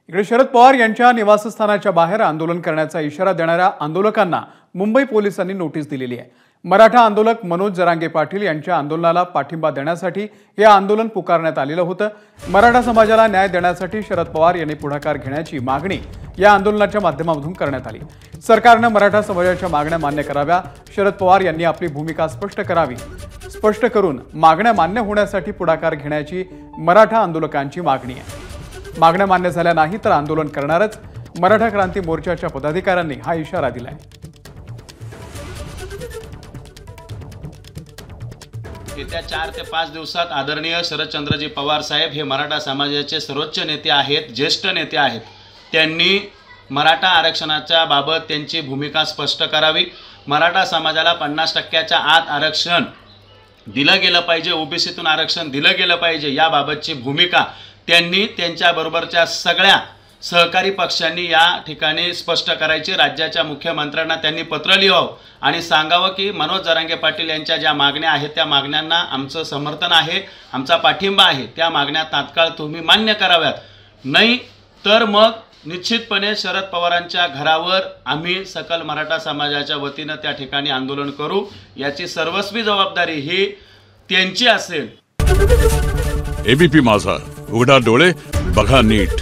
इकडे शरद पवार यांच्या निवासस्थानाच्या बाहेर आंदोलन करण्याचा इशारा देणाऱ्या आंदोलकांना मुंबई पोलिसांनी नोटीस दिलेली आहे। मराठा आंदोलक मनोज जरांगे पाटील यांच्या आंदोलनाला पाठिंबा देण्यासाठी हे आंदोलन पुकारण्यात आलेलं होतं। मराठा समाजाला न्याय देण्यासाठी शरद पवार यांनी पुढाकार घेण्याची मागणी या आंदोलनाच्या माध्यमातून करण्यात आली। सरकारने मराठा समाजाच्या मागण्या मान्य कराव्या, शरद पवार यांनी आपली भूमिका स्पष्ट करून मागण्या मान्य होण्यासाठी पुढाकार घेण्याची मराठा आंदोलकांची मागणी आहे। मागण्या मान्य झाल्या नाही तर आंदोलन करणारच, मराठा क्रांती मोर्चाच्या पदाधिकाऱ्यांनी हा इशारा दिलाय। येत्या 4 ते 5 दिवसात आदरणीय शरदचंद्रजी पवार साहेब हे मराठा समाजाचे सर्वोच्च नेते आहेत, ज्येष्ठ नेते आहेत। त्यांनी मराठा आरक्षणाच्या बाबत त्यांची भूमिका स्पष्ट करावी। मराठा समाजाला 50%च्या आत आरक्षण दिलं गेलं पाहिजे, ओबीसीतून आरक्षण दिलं गेलं पाहिजे, याबाबतची भूमिका त्यांनी त्यांच्याबरोबरच्या सगळ्या सहकारी पक्षांनी या ठिकाणी स्पष्ट करायची। राज्याच्या मुख्यमंत्र्यांना त्यांनी पत्र लिहावं आणि सांगावं की मनोज जरांगे पाटील यांच्या ज्या मागण्या आहेत त्या मागण्यांना आमचं समर्थन आहे, आमचा पाठिंबा आहे, त्या मागण्या तात्काळ तुम्ही मान्य कराव्यात, नाही तर मग निश्चितपणे शरद पवारांच्या घरावर आम्ही सकल मराठा समाजाच्या वतीनं त्या ठिकाणी आंदोलन करू। याची सर्वस्वी जबाबदारी ही त्यांची असेल। एबीपी माझा, उघडा डोळे बघा नीट।